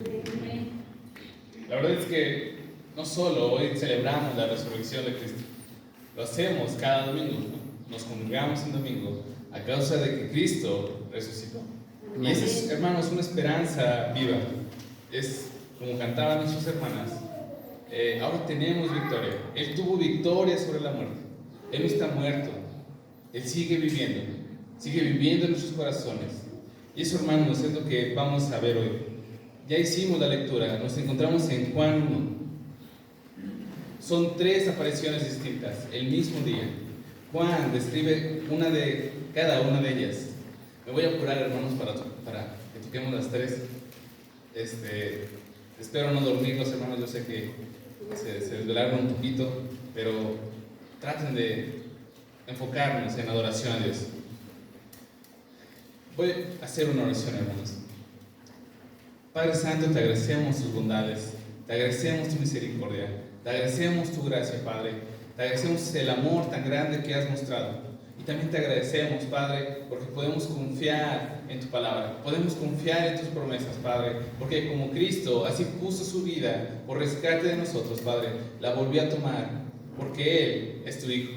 La verdad es que no solo hoy celebramos la resurrección de Cristo, lo hacemos cada domingo, ¿no? Nos congregamos un domingo a causa de que Cristo resucitó. Y esa es, hermanos, una esperanza viva. Es como cantaban nuestras hermanas, ahora tenemos victoria. Él tuvo victoria sobre la muerte. Él no está muerto. Él sigue viviendo en nuestros corazones. Y eso, hermanos, es lo que vamos a ver hoy. Ya hicimos la lectura, nos encontramos en Juan 1. Son 3 apariciones distintas, el mismo día. Juan describe cada una de ellas. Me voy a apurar, hermanos, para que toquemos las 3. Espero no dormirlos, hermanos. Yo sé que se desvelaron un poquito, pero traten de enfocarnos en adoración a Dios. Voy a hacer una oración, hermanos. Padre Santo, te agradecemos tus bondades, te agradecemos tu misericordia, te agradecemos tu gracia, Padre, te agradecemos el amor tan grande que has mostrado. Y también te agradecemos, Padre, porque podemos confiar en tu palabra, podemos confiar en tus promesas, Padre, porque como Cristo así puso su vida por rescate de nosotros, Padre, la volvió a tomar, porque Él es tu Hijo.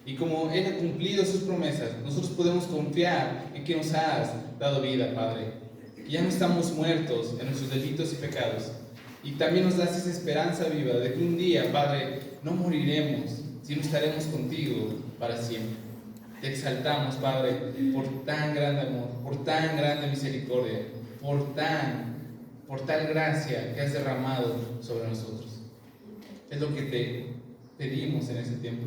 Y como Él ha cumplido sus promesas, nosotros podemos confiar en que nos has dado vida, Padre. Y ya no estamos muertos en nuestros delitos y pecados. Y también nos das esa esperanza viva de que un día, Padre, no moriremos, sino estaremos contigo para siempre. Te exaltamos, Padre, por tan grande amor, por tan grande misericordia, por tal gracia que has derramado sobre nosotros. Es lo que te pedimos en este tiempo.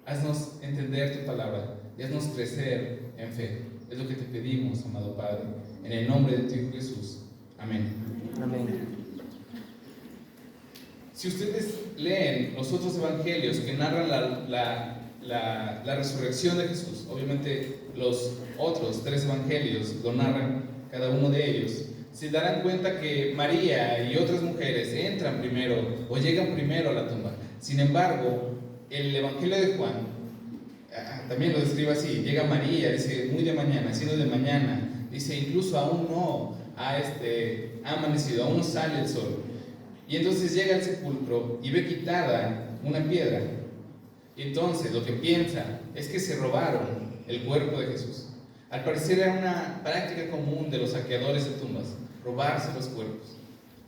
Haznos entender tu palabra y haznos crecer en fe. Es lo que te pedimos, amado Padre, en el nombre de tu Hijo Jesús. Amén. Amén. Si ustedes leen los otros evangelios que narran la resurrección de Jesús, obviamente los otros 3 evangelios lo narran cada uno de ellos, se darán cuenta que María y otras mujeres entran primero o llegan primero a la tumba. Sin embargo, el evangelio de Juan también lo describe así. Llega María, dice, muy de mañana, siendo de mañana, dice, incluso aún no ha amanecido, aún no sale el sol. Y entonces llega al sepulcro y ve quitada una piedra. Y entonces lo que piensa es que se robaron el cuerpo de Jesús. Al parecer era una práctica común de los saqueadores de tumbas, robarse los cuerpos.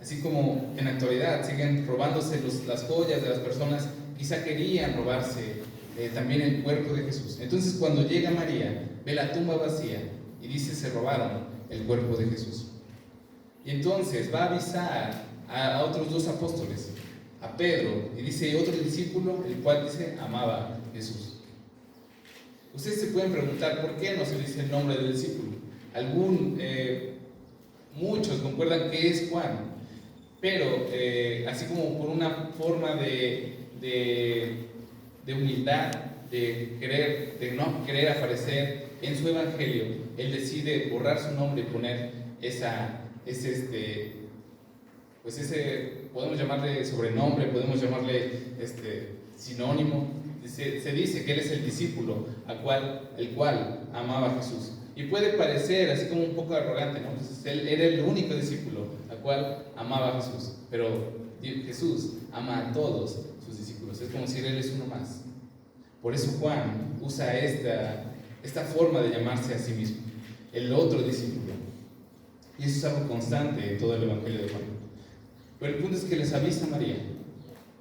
Así como en la actualidad siguen robándose las joyas de las personas, quizá querían robarse también el cuerpo de Jesús. Entonces cuando llega María, ve la tumba vacía y dice, se robaron el cuerpo de Jesús. Y entonces va a avisar a otros 2 apóstoles, a Pedro, y dice, otro discípulo, el cual dice, amaba a Jesús. Ustedes se pueden preguntar, ¿por qué no se dice el nombre del discípulo? Muchos concuerdan que es Juan, pero así como por una forma de humildad, de no querer aparecer en su evangelio, él decide borrar su nombre y poner podemos llamarle sobrenombre, podemos llamarle sinónimo. Se dice que él es el discípulo el cual amaba a Jesús. Y puede parecer así como un poco arrogante, ¿no? Entonces, él era el único discípulo al cual amaba a Jesús, pero Jesús ama a todos sus discípulos. Es como decir, él es uno más. Por eso Juan usa esta forma de llamarse a sí mismo, el otro discípulo. Y eso es algo constante en todo el evangelio de Juan. Pero el punto es que les avisa a María,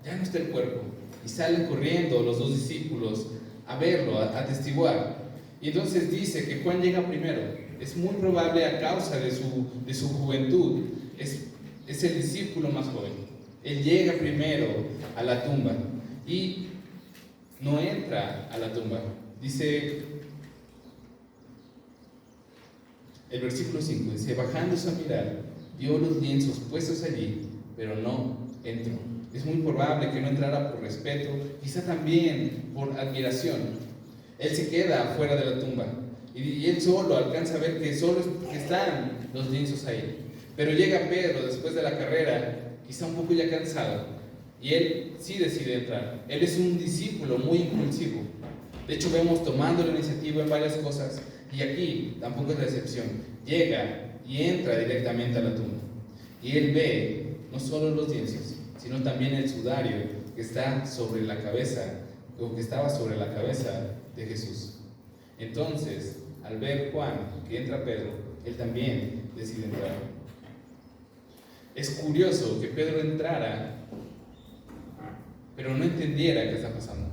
ya no está el cuerpo, y salen corriendo los 2 discípulos a verlo, a atestiguar. Y entonces dice que Juan llega primero. Es muy probable a causa de su juventud, es el discípulo más joven. Él llega primero a la tumba y no entra a la tumba. Dice el versículo 5, dice, bajándose a mirar, vio los lienzos puestos allí, pero no entró. Es muy probable que no entrara por respeto, quizá también por admiración. Él se queda afuera de la tumba y él solo alcanza a ver que están los lienzos ahí. Pero llega Pedro después de la carrera, quizá un poco ya cansado, y él sí decide entrar. Él es un discípulo muy impulsivo. De hecho, vemos tomando la iniciativa en varias cosas, y aquí tampoco es la excepción. Llega y entra directamente a la tumba. y él ve no solo los lienzos, sino también el sudario que está sobre la cabeza, o que estaba sobre la cabeza de Jesús. Entonces, al ver Juan que entra Pedro, él también decide entrar. Es curioso que Pedro entrara, pero no entendiera qué está pasando.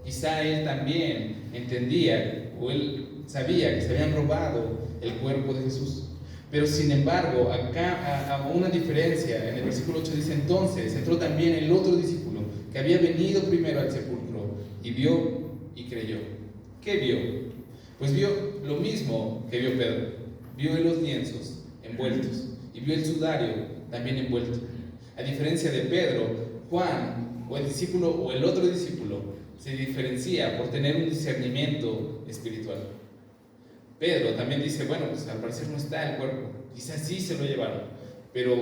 Quizá él también entendía, o él sabía que se habían robado el cuerpo de Jesús. Pero sin embargo, acá a una diferencia, en el versículo 8 dice: entonces entró también el otro discípulo que había venido primero al sepulcro, y vio y creyó. ¿Qué vio? Pues vio lo mismo que vio Pedro. Vio los lienzos envueltos y vio el sudario también envuelto. A diferencia de Pedro, Juan, o el discípulo, o el otro discípulo, se diferencia por tener un discernimiento espiritual. Pedro también dice: bueno, pues al parecer no está el cuerpo, quizás sí se lo llevaron. Pero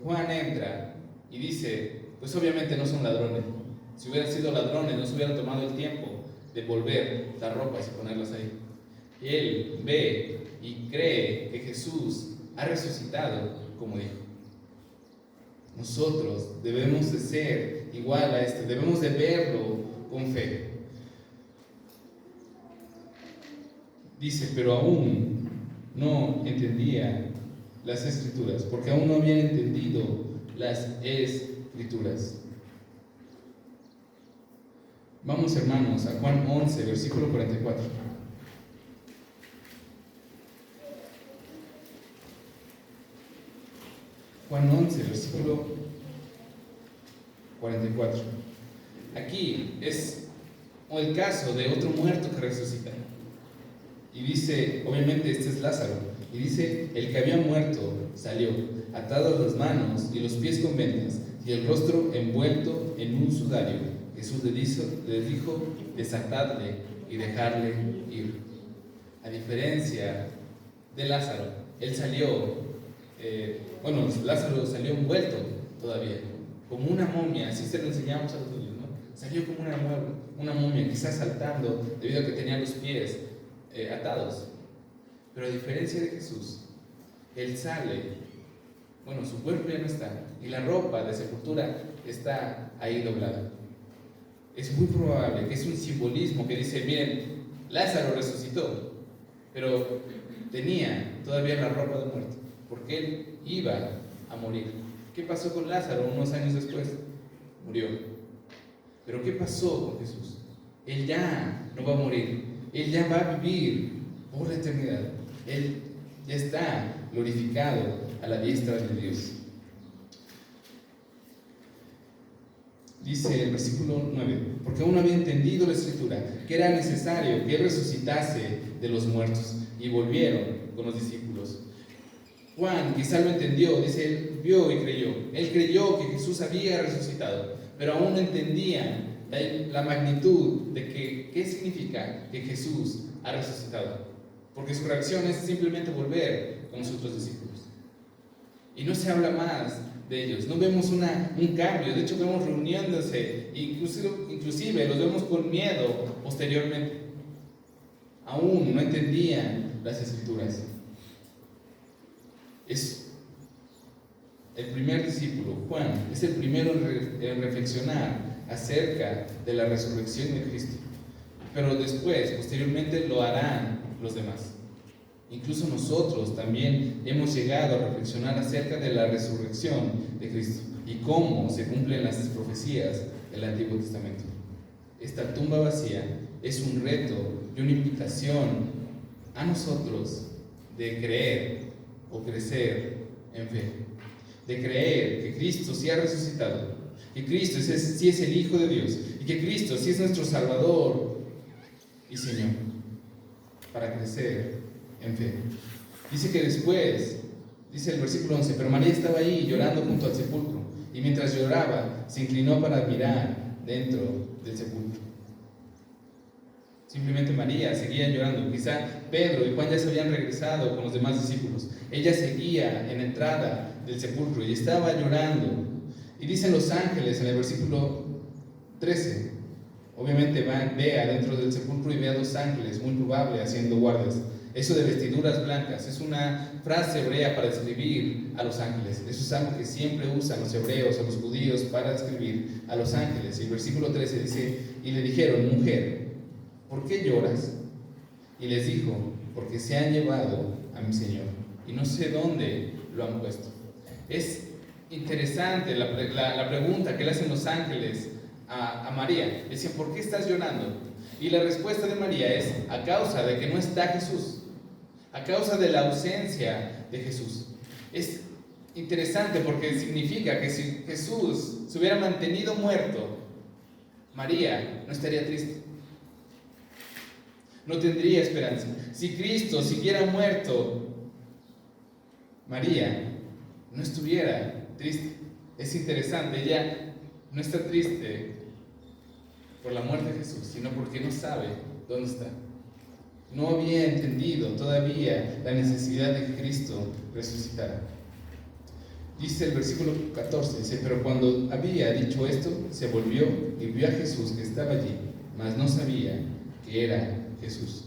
Juan entra y dice: pues obviamente no son ladrones. Si hubieran sido ladrones, no se hubieran tomado el tiempo de volver las ropas y ponerlas ahí. Él ve y cree que Jesús ha resucitado, como dijo. Nosotros debemos de ser igual a este, debemos de verlo con fe. Dice: pero aún no entendía las Escrituras, porque aún no habían entendido las Escrituras. Vamos, hermanos, a Juan 11, versículo 44. Juan 11, versículo 44. Aquí es el caso de otro muerto que resucita. Y dice, obviamente este es Lázaro, y dice: el que había muerto salió, atadas las manos y los pies con vendas, y el rostro envuelto en un sudario. Jesús les dijo: desatadle y dejarle ir. A diferencia de Lázaro, él salió, Lázaro salió envuelto todavía, como una momia, así se lo enseñamos a los niños, ¿no? Salió como una momia, quizás saltando, debido a que tenía los pies atados. Pero a diferencia de Jesús, él sale, su cuerpo ya no está, y la ropa de sepultura está ahí doblada. Es muy probable que es un simbolismo que dice: miren, Lázaro resucitó, pero tenía todavía la ropa de muerto, porque él iba a morir. ¿Qué pasó con Lázaro unos años después? Murió. Pero ¿qué pasó con Jesús? Él ya no va a morir, él ya va a vivir por la eternidad. Él ya está glorificado a la diestra de Dios. Dice el versículo 9: porque aún no había entendido la Escritura, que era necesario que Él resucitase de los muertos. Y volvieron con los discípulos. Juan quizá lo entendió, dice: él vio y creyó. Él creyó que Jesús había resucitado, pero aún no entendía la magnitud de qué significa que Jesús ha resucitado. Porque su reacción es simplemente volver con los otros discípulos. Y no se habla más de ellos, no vemos un cambio. De hecho, vemos reuniéndose, inclusive los vemos con miedo posteriormente. Aún no entendían las Escrituras. Es el primer discípulo, Juan, es el primero en reflexionar acerca de la resurrección de Cristo. Pero después, posteriormente, lo harán los demás. Incluso nosotros también hemos llegado a reflexionar acerca de la resurrección de Cristo y cómo se cumplen las profecías del Antiguo Testamento. Esta tumba vacía es un reto y una invitación a nosotros de creer o crecer en fe, de creer que Cristo sí ha resucitado, que Cristo sí es el Hijo de Dios y que Cristo sí es nuestro Salvador y Señor, para crecer en fe. Dice que después, dice el versículo 11: pero María estaba ahí llorando junto al sepulcro, y mientras lloraba se inclinó para mirar dentro del sepulcro. Simplemente María seguía llorando. Quizá Pedro y Juan ya se habían regresado con los demás discípulos. Ella seguía en la entrada del sepulcro y estaba llorando. Y dicen los ángeles en el versículo 13, obviamente ve adentro del sepulcro y ve a dos ángeles, muy probable, haciendo guardias. Eso de vestiduras blancas es una frase hebrea para describir a los ángeles. Eso es algo que siempre usan los hebreos o los judíos para describir a los ángeles. Y el versículo 13 dice: y le dijeron: mujer, ¿por qué lloras? Y les dijo: porque se han llevado a mi Señor y no sé dónde lo han puesto. Es interesante la pregunta que le hacen los ángeles a María. Dicen: ¿por qué estás llorando? Y la respuesta de María es: a causa de que no está Jesús, a causa de la ausencia de Jesús. Es interesante porque significa que si Jesús se hubiera mantenido muerto, María no estaría triste, no tendría esperanza. Si Cristo siguiera muerto, María no estuviera triste. Es interesante, ella no está triste por la muerte de Jesús, sino porque no sabe dónde está. No había entendido todavía la necesidad de que Cristo resucitara. Dice el versículo 14, dice: pero cuando había dicho esto, se volvió y vio a Jesús que estaba allí, mas no sabía que era Jesús.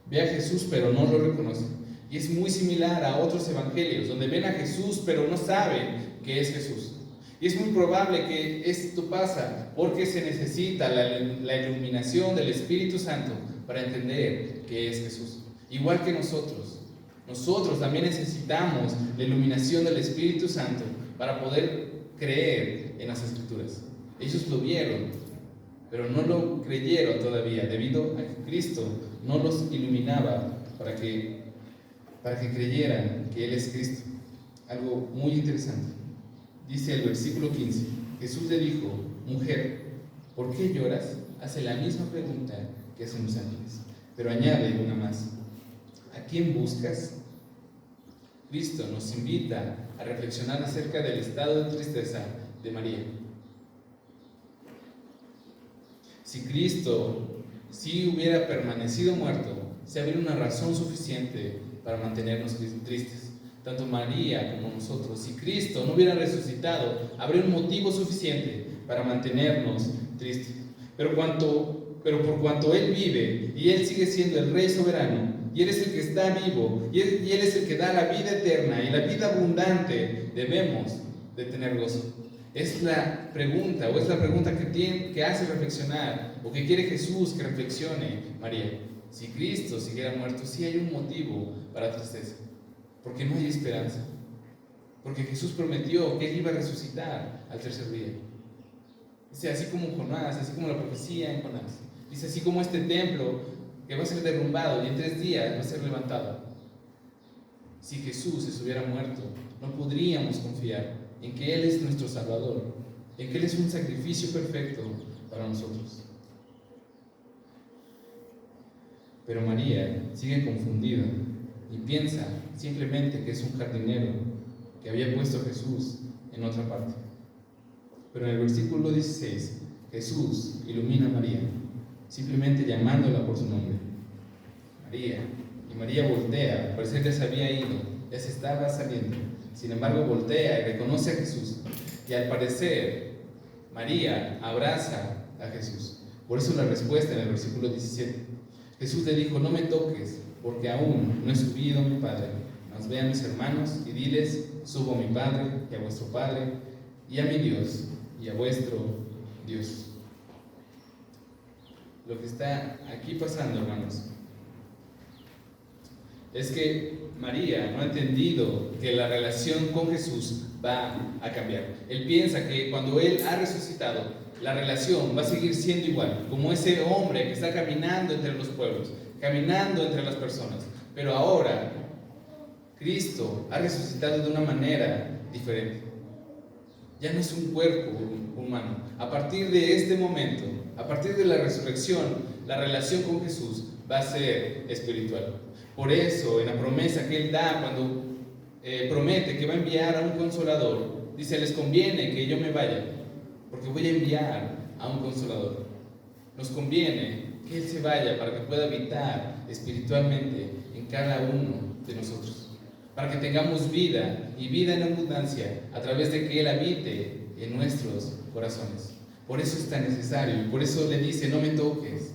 Ve a Jesús, pero no lo reconoce. Y es muy similar a otros evangelios, donde ven a Jesús, pero no saben que es Jesús. Y es muy probable que esto pasa porque se necesita la iluminación del Espíritu Santo para entender que es Jesús. Igual que nosotros también necesitamos la iluminación del Espíritu Santo para poder creer en las Escrituras. Ellos lo vieron, pero no lo creyeron todavía, debido a que Cristo no los iluminaba para que creyeran que Él es Cristo. Algo muy interesante. Dice el versículo 15: Jesús le dijo: mujer, ¿por qué lloras? Hace la misma pregunta que hacen los ángeles, pero añade una más: ¿a quién buscas? Cristo nos invita a reflexionar acerca del estado de tristeza de María. Si Cristo hubiera permanecido muerto, se habría una razón suficiente para mantenernos tristes. Tanto María como nosotros. Si Cristo no hubiera resucitado, habría un motivo suficiente para mantenernos tristes. Pero por cuanto Él vive y Él sigue siendo el Rey soberano, y Él es el que está vivo, y Él es el que da la vida eterna y la vida abundante, debemos de tener gozo. Es la pregunta que hace reflexionar, o que quiere Jesús que reflexione María. Si Cristo siguiera muerto, sí hay un motivo para tristeza, porque no hay esperanza, porque Jesús prometió que Él iba a resucitar al tercer día. Dice: así como Jonás, así como la profecía en Jonás. Dice: así como este templo que va a ser derrumbado y en 3 días va a ser levantado. Si Jesús estuviera muerto, no podríamos confiar en que Él es nuestro Salvador, en que Él es un sacrificio perfecto para nosotros. Pero María sigue confundida y piensa simplemente que es un jardinero que había puesto a Jesús en otra parte. Pero en el versículo 16, Jesús ilumina a María, simplemente llamándola por su nombre: María. Y María voltea, al parecer ya se había ido, ya se estaba saliendo. Sin embargo, voltea y reconoce a Jesús. Y al parecer, María abraza a Jesús. Por eso la respuesta en el versículo 17. Jesús le dijo: no me toques, porque aún no he subido a mi Padre. Mas ve a mis hermanos y diles: subo a mi Padre y a vuestro Padre, y a mi Dios y a vuestro Dios. Lo que está aquí pasando, hermanos, es que María no ha entendido que la relación con Jesús va a cambiar. Él piensa que cuando Él ha resucitado, la relación va a seguir siendo igual, como ese hombre que está caminando entre los pueblos, caminando entre las personas. Pero ahora, Cristo ha resucitado de una manera diferente. Ya no es un cuerpo humano. A partir de este momento, a partir de la resurrección, la relación con Jesús va a ser espiritual. Por eso, en la promesa que Él da cuando promete que va a enviar a un consolador, dice: les conviene que yo me vaya, porque voy a enviar a un consolador. Nos conviene que Él se vaya para que pueda habitar espiritualmente en cada uno de nosotros, para que tengamos vida y vida en abundancia a través de que Él habite en nuestros corazones. Por eso es tan necesario, y por eso le dice: no me toques.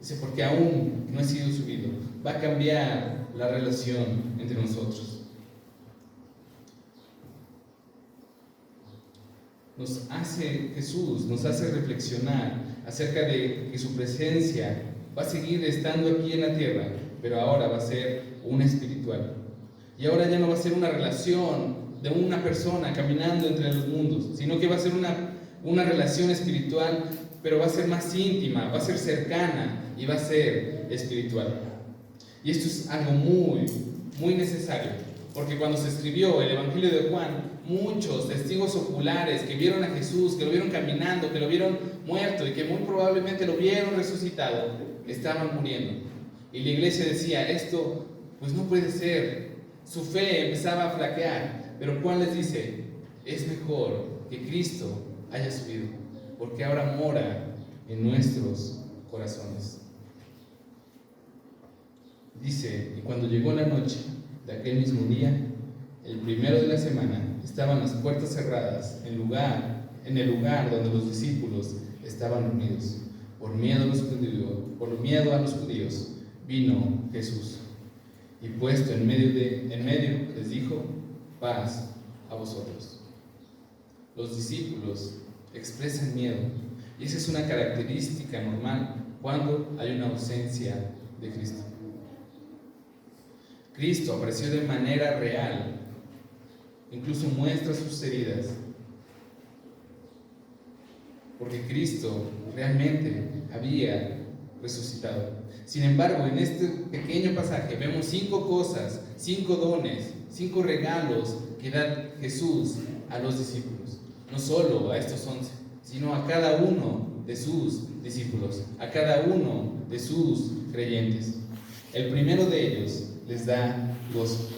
Dice: porque aún no he sido subido, va a cambiar la relación entre nosotros. Jesús nos hace reflexionar acerca de que su presencia va a seguir estando aquí en la tierra, pero ahora va a ser una espiritual. Y ahora ya no va a ser una relación de una persona caminando entre los mundos, sino que va a ser una relación espiritual, pero va a ser más íntima, va a ser cercana y va a ser espiritual. Y esto es algo muy, muy necesario, porque cuando se escribió el Evangelio de Juan, muchos testigos oculares que vieron a Jesús, que lo vieron caminando, que lo vieron muerto y que muy probablemente lo vieron resucitado, estaban muriendo. Y la iglesia decía, esto pues no puede ser. Su fe empezaba a flaquear, pero Juan les dice, es mejor que Cristo haya subido, porque ahora mora en nuestros corazones. Dice, y cuando llegó la noche de aquel mismo día, el primero de la semana, estaban las puertas cerradas en el lugar donde los discípulos estaban reunidos. Por miedo a los judíos, vino Jesús. Y puesto en medio les dijo, paz a vosotros. Los discípulos expresan miedo, y esa es una característica normal cuando hay una ausencia de Cristo. Cristo apareció de manera real, incluso muestra sus heridas, porque Cristo realmente había resucitado. Sin embargo, en este pequeño pasaje vemos 5 cosas, 5 dones, 5 regalos que da Jesús a los discípulos. No solo a estos 11, sino a cada uno de sus discípulos, a cada uno de sus creyentes. El primero de ellos les da gozo.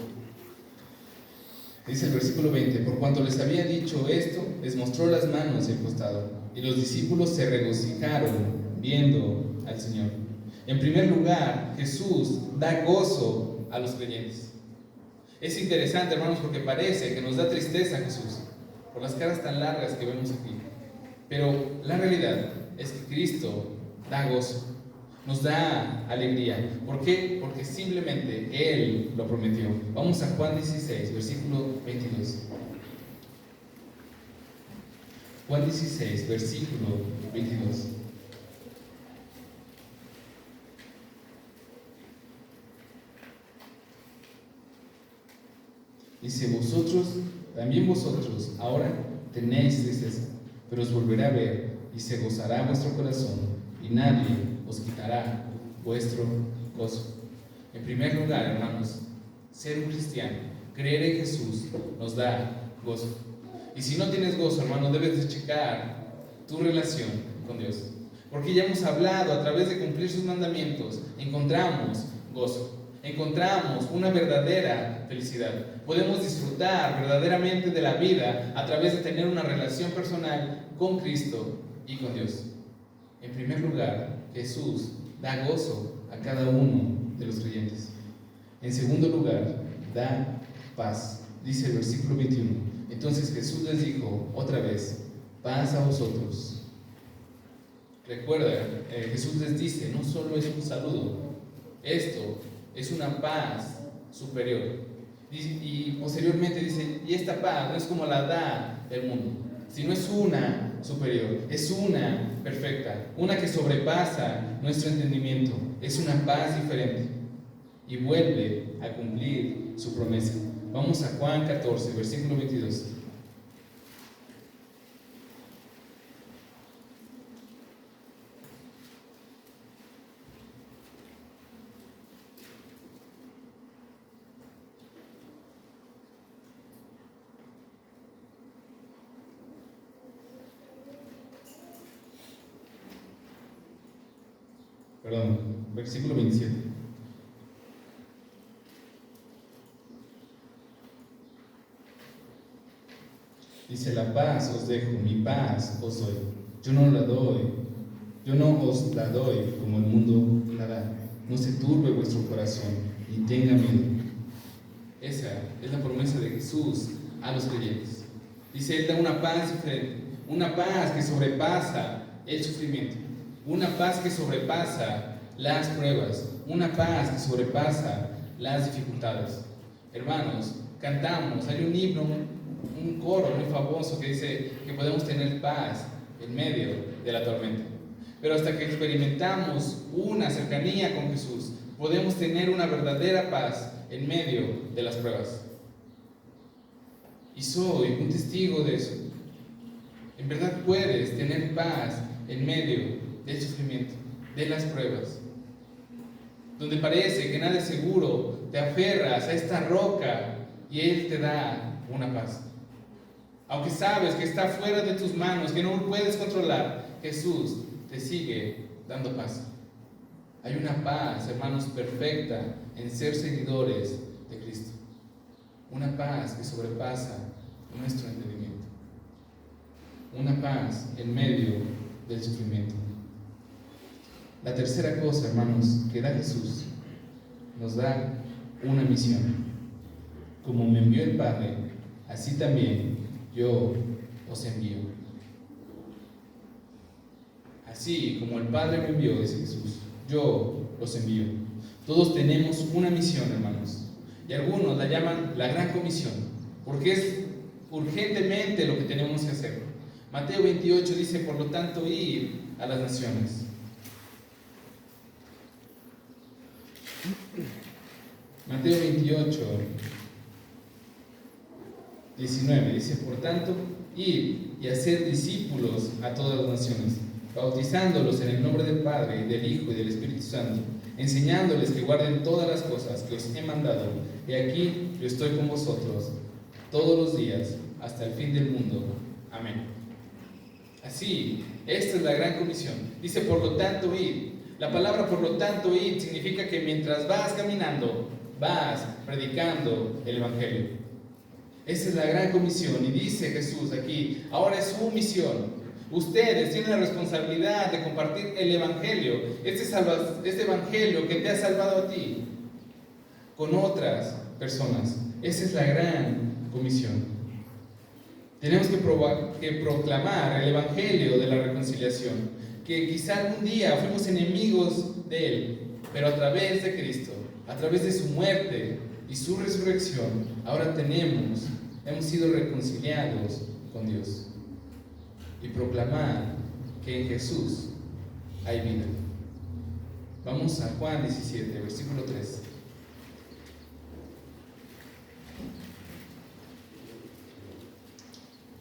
Dice el versículo 20, por cuanto les había dicho esto, les mostró las manos y el costado, y los discípulos se regocijaron viendo al Señor. En primer lugar, Jesús da gozo a los creyentes. Es interesante, hermanos, porque parece que nos da tristeza Jesús, por las caras tan largas que vemos aquí. Pero la realidad es que Cristo da gozo, nos da alegría. ¿Por qué? Porque simplemente Él lo prometió. Vamos a Juan 16, versículo 22. Juan 16, versículo 22. Dice, también vosotros, ahora tenéis tristeza, pero os volverá a ver y se gozará vuestro corazón y nadie os quitará vuestro gozo. En primer lugar, hermanos, ser un cristiano, creer en Jesús, nos da gozo. Y si no tienes gozo, hermano, debes de checar tu relación con Dios. Porque ya hemos hablado, a través de cumplir sus mandamientos, encontramos gozo. Encontramos una verdadera felicidad. Podemos disfrutar verdaderamente de la vida a través de tener una relación personal con Cristo y con Dios. En primer lugar, Jesús da gozo a cada uno de los creyentes. En segundo lugar, da paz. Dice el versículo 21. Entonces Jesús les dijo otra vez, paz a vosotros. Recuerda, Jesús les dice, no solo es un saludo, esto es una paz superior. Y posteriormente dice, y esta paz no es como la da el mundo, sino es una superior, es una perfecta, una que sobrepasa nuestro entendimiento, es una paz diferente y vuelve a cumplir su promesa. Vamos a Juan 14, versículo 22. Versículo 27. Dice, la paz os dejo, mi paz os doy. Yo no os la doy como el mundo la da. No se turbe vuestro corazón, ni tenga miedo. Esa es la promesa de Jesús a los creyentes. Dice, Él da una paz diferente, una paz que sobrepasa el sufrimiento, una paz que sobrepasa las pruebas, una paz que sobrepasa las dificultades. Hermanos, cantamos, hay un himno, un coro muy famoso que dice que podemos tener paz en medio de la tormenta. Pero hasta que experimentamos una cercanía con Jesús, podemos tener una verdadera paz en medio de las pruebas. Y soy un testigo de eso. En verdad puedes tener paz en medio del sufrimiento, de las pruebas. Donde parece que nada es seguro, te aferras a esta roca y Él te da una paz. Aunque sabes que está fuera de tus manos, que no lo puedes controlar, Jesús te sigue dando paz. Hay una paz, hermanos, perfecta en ser seguidores de Cristo. Una paz que sobrepasa nuestro entendimiento. Una paz en medio del sufrimiento. La tercera cosa, hermanos, que da Jesús, nos da una misión. Como me envió el Padre, así también yo os envío. Así como el Padre me envió, dice Jesús, yo los envío. Todos tenemos una misión, hermanos. Y algunos la llaman la gran comisión, porque es urgentemente lo que tenemos que hacer. Mateo 28 dice, por lo tanto, ir a las naciones. Mateo 28, 19 dice, por tanto, ir y hacer discípulos a todas las naciones, bautizándolos en el nombre del Padre, y del Hijo y del Espíritu Santo, enseñándoles que guarden todas las cosas que os he mandado, y aquí yo estoy con vosotros todos los días hasta el fin del mundo. Amén. Así, esta es la gran comisión. Dice, por lo tanto, id. La palabra por lo tanto, id significa que mientras vas caminando, vas predicando el Evangelio. Esa es la gran comisión. Y dice Jesús aquí, ahora es su misión. Ustedes tienen la responsabilidad de compartir el Evangelio, este Evangelio que te ha salvado a ti, con otras personas. Esa es la gran comisión. Tenemos que proclamar el Evangelio de la reconciliación, que quizá algún día fuimos enemigos de Él, pero a través de Cristo, a través de su muerte y su resurrección, ahora hemos sido reconciliados con Dios. Y proclamar que en Jesús hay vida. Vamos a Juan 17, versículo 3.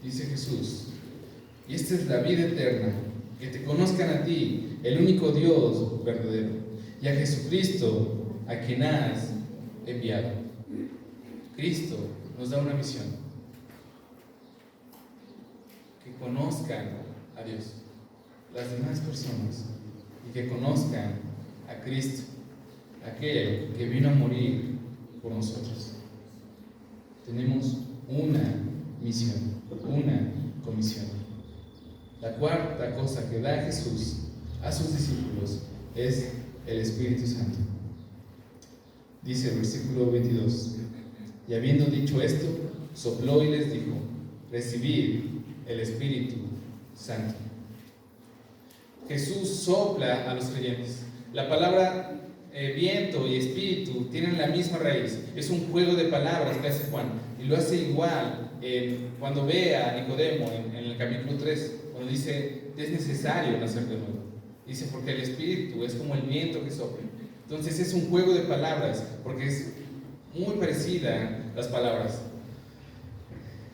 Dice Jesús, y esta es la vida eterna, que te conozcan a ti, el único Dios verdadero, y a Jesucristo, a quien has enviado. Cristo nos da una misión: que conozcan a Dios, las demás personas, y que conozcan a Cristo, aquel que vino a morir por nosotros. Tenemos una misión, una comisión. La cuarta cosa que da Jesús a sus discípulos es el Espíritu Santo. Dice el versículo 22, y habiendo dicho esto, sopló y les dijo, recibid el Espíritu Santo. Jesús sopla a los creyentes. La palabra viento y espíritu tienen la misma raíz. Es un juego de palabras que hace Juan, y lo hace igual cuando ve a Nicodemo en el capítulo 3, cuando dice, es necesario nacer de nuevo. Dice, porque el espíritu es como el viento que sopla. Entonces es un juego de palabras, porque es muy parecida las palabras.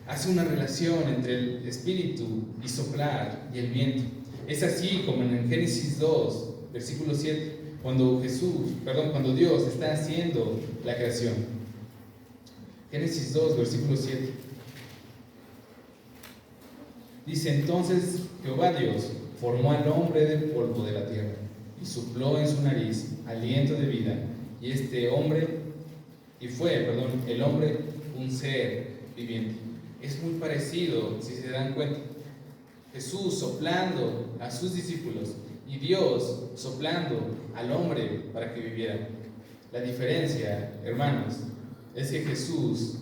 Hace una relación entre el espíritu y soplar y el viento. Es así como en Génesis 2, versículo 7, cuando Dios está haciendo la creación. Génesis 2, versículo 7. Dice, entonces Jehová Dios formó al hombre del polvo de la tierra y sopló en su nariz aliento de vida, y el hombre un ser viviente. Es muy parecido, si se dan cuenta. Jesús soplando a sus discípulos y Dios soplando al hombre para que viviera. La diferencia, hermanos, es que Jesús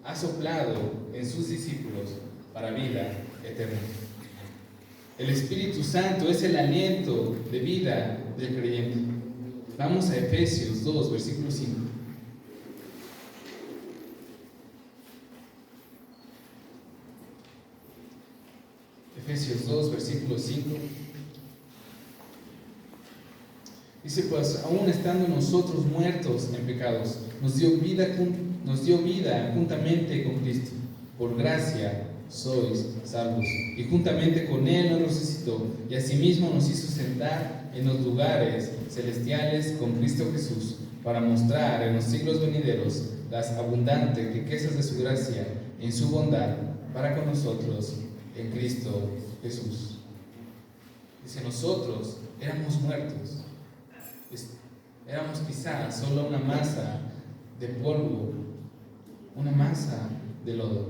ha soplado en sus discípulos para vida eterna. El Espíritu Santo es el aliento de vida del creyente. Vamos a Efesios 2, versículo 5. Efesios 2, versículo 5. Dice, pues aún estando nosotros muertos en pecados, nos dio vida juntamente con Cristo. Por gracia sois salvos. Y juntamente con Él nos resucitó, y asimismo nos hizo sentar en los lugares celestiales con Cristo Jesús, para mostrar en los siglos venideros las abundantes riquezas de su gracia en su bondad para con nosotros en Cristo Jesús. Dice, nosotros éramos muertos. Éramos quizás solo una masa de polvo, una masa de lodo.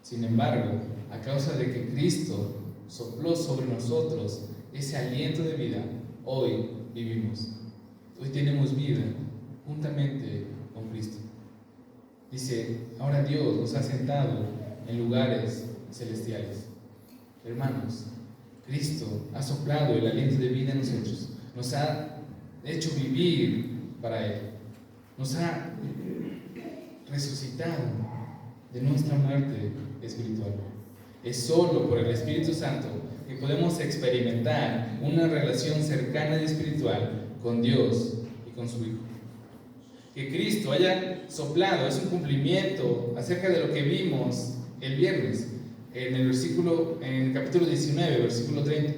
Sin embargo, a causa de que Cristo sopló sobre nosotros ese aliento de vida, hoy vivimos. Hoy tenemos vida juntamente con Cristo. Dice, ahora Dios nos ha sentado en lugares celestiales. Hermanos, Cristo ha soplado el aliento de vida en nosotros. Nos ha hecho vivir para Él. Nos ha resucitado de nuestra muerte espiritual. Es solo por el Espíritu Santo que podemos experimentar una relación cercana y espiritual con Dios y con su Hijo. Que Cristo haya soplado es un cumplimiento acerca de lo que vimos el viernes en el capítulo 19, versículo 30,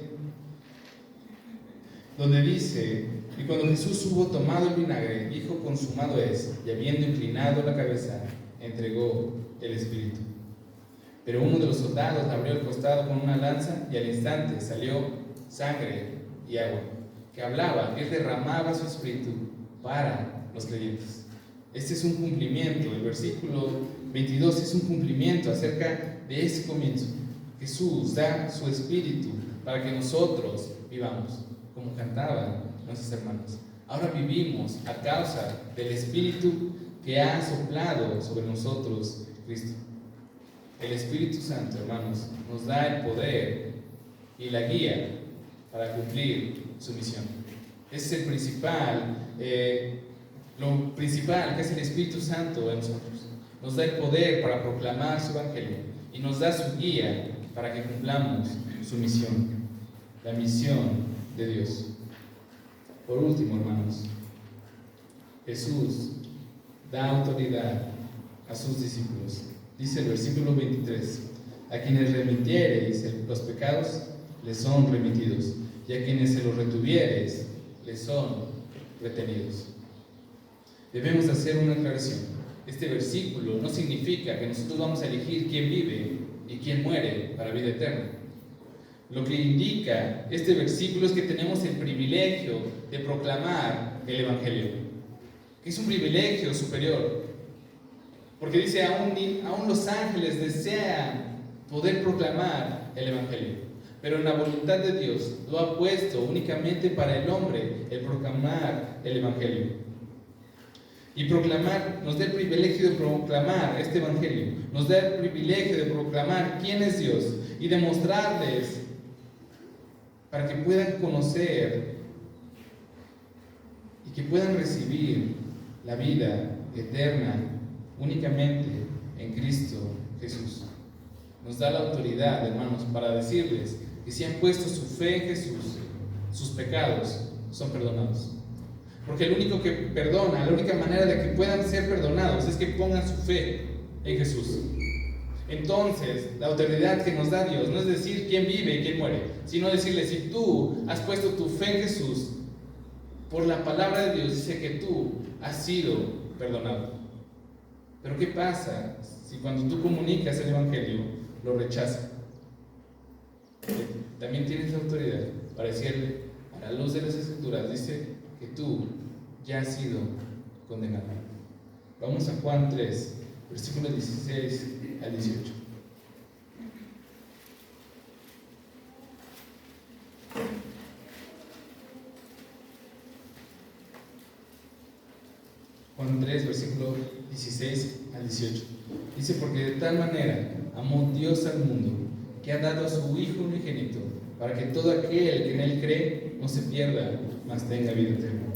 donde dice: y cuando Jesús hubo tomado el vinagre, dijo: consumado es, y habiendo inclinado la cabeza, entregó el Espíritu. Pero uno de los soldados le abrió el costado con una lanza, y al instante salió sangre y agua, que hablaba que Él derramaba su Espíritu para los creyentes. Este es un cumplimiento, el versículo 22 es un cumplimiento acerca de ese comienzo. Jesús da su Espíritu para que nosotros vivamos, como cantaban nuestros hermanos. Ahora vivimos a causa del Espíritu que ha soplado sobre nosotros Cristo. El Espíritu Santo, hermanos, nos da el poder y la guía para cumplir su misión. Es el lo principal que es el Espíritu Santo en nosotros. Nos da el poder para proclamar su Evangelio y nos da su guía para que cumplamos su misión, la misión de Dios. Por último, hermanos, Jesús da autoridad a sus discípulos. Dice el versículo 23: a quienes remitiereis los pecados, les son remitidos, y a quienes se los retuviereis, les son retenidos. Debemos hacer una aclaración. Este versículo no significa que nosotros vamos a elegir quién vive y quién muere para vida eterna. Lo que indica este versículo es que tenemos el privilegio de proclamar el Evangelio, que es un privilegio superior, porque dice, aún los ángeles desean poder proclamar el Evangelio, pero en la voluntad de Dios lo ha puesto únicamente para el hombre el proclamar el Evangelio. Y proclamar nos da el privilegio de proclamar este Evangelio, nos da el privilegio de proclamar quién es Dios y demostrarles para que puedan conocer y que puedan recibir la vida eterna únicamente en Cristo Jesús. Nos da la autoridad, hermanos, para decirles que si han puesto su fe en Jesús, sus pecados son perdonados. Porque el único que perdona, la única manera de que puedan ser perdonados es que pongan su fe en Jesús. Entonces, la autoridad que nos da Dios no es decir quién vive y quién muere, sino decirle, si tú has puesto tu fe en Jesús, por la palabra de Dios dice que tú has sido perdonado. Pero ¿qué pasa si cuando tú comunicas el Evangelio lo rechazan? También tienes la autoridad para decirle, a la luz de las Escrituras, dice que tú ya has sido condenado. Vamos a Juan 3, versículos 16 al 18. Juan 3, versículo 16 al 18. Dice, porque de tal manera amó Dios al mundo, que ha dado a su Hijo unigénito, para que todo aquel que en Él cree no se pierda, mas tenga vida eterna.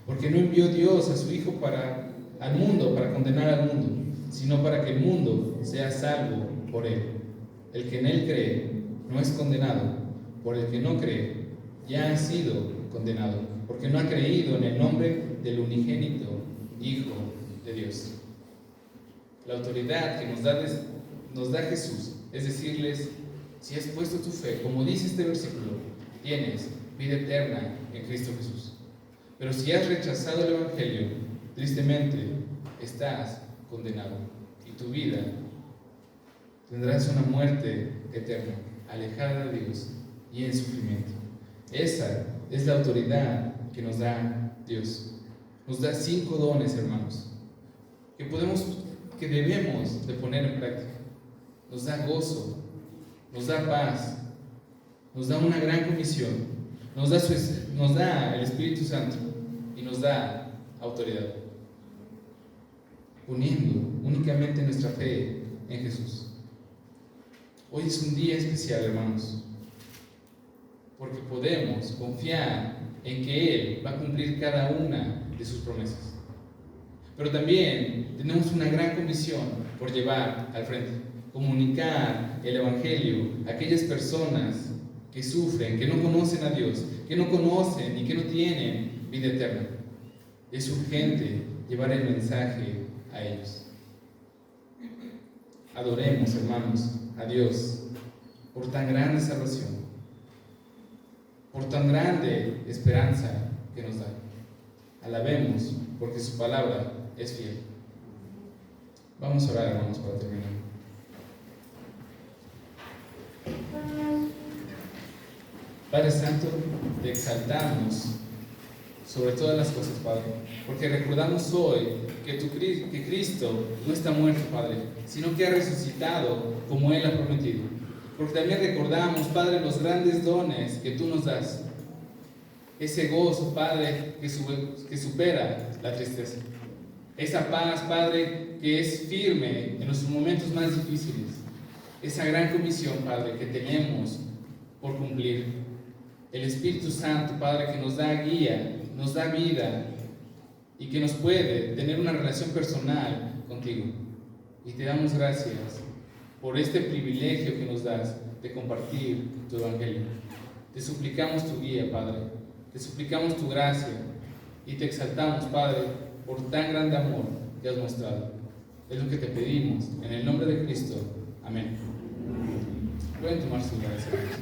Porque no envió Dios a su Hijo al mundo para condenar al mundo, sino para que el mundo sea salvo por él. El que en él cree no es condenado, por el que no cree ya ha sido condenado, porque no ha creído en el nombre del unigénito Hijo de Dios. La autoridad que nos da Jesús es decirles: si has puesto tu fe, como dice este versículo, tienes vida eterna en Cristo Jesús. Pero si has rechazado el Evangelio, tristemente estás condenado, y tu vida tendrás una muerte eterna, alejada de Dios y en sufrimiento. Esa es la autoridad que nos da Dios. Nos da 5 dones, hermanos, que debemos de poner en práctica. Nos da gozo, nos da paz, nos da una gran comisión, nos da el Espíritu Santo y nos da autoridad, poniendo únicamente nuestra fe en Jesús. Hoy es un día especial, hermanos, porque podemos confiar en que Él va a cumplir cada una de sus promesas. Pero también tenemos una gran comisión por llevar al frente, comunicar el Evangelio a aquellas personas que sufren, que no conocen a Dios, que no conocen y que no tienen vida eterna. Es urgente llevar el mensaje a ellos. Adoremos, hermanos, a Dios por tan grande salvación, por tan grande esperanza que nos da. Alabemos porque su palabra es fiel. Vamos a orar, hermanos, para terminar. Padre Santo, te exaltamos sobre todas las cosas, Padre, porque recordamos hoy que Cristo no está muerto, Padre, sino que ha resucitado como Él ha prometido. Porque también recordamos, Padre, los grandes dones que tú nos das. Ese gozo, Padre, que supera la tristeza. Esa paz, Padre, que es firme en nuestros momentos más difíciles. Esa gran comisión, Padre, que tenemos por cumplir. El Espíritu Santo, Padre, que nos da guía, nos da vida y que nos puede tener una relación personal contigo. Y te damos gracias por este privilegio que nos das de compartir tu Evangelio. Te suplicamos tu guía, Padre. Te suplicamos tu gracia y te exaltamos, Padre, por tan grande amor que has mostrado. Es lo que te pedimos, en el nombre de Cristo. Amén. Pueden tomar sus lugares, hermanos.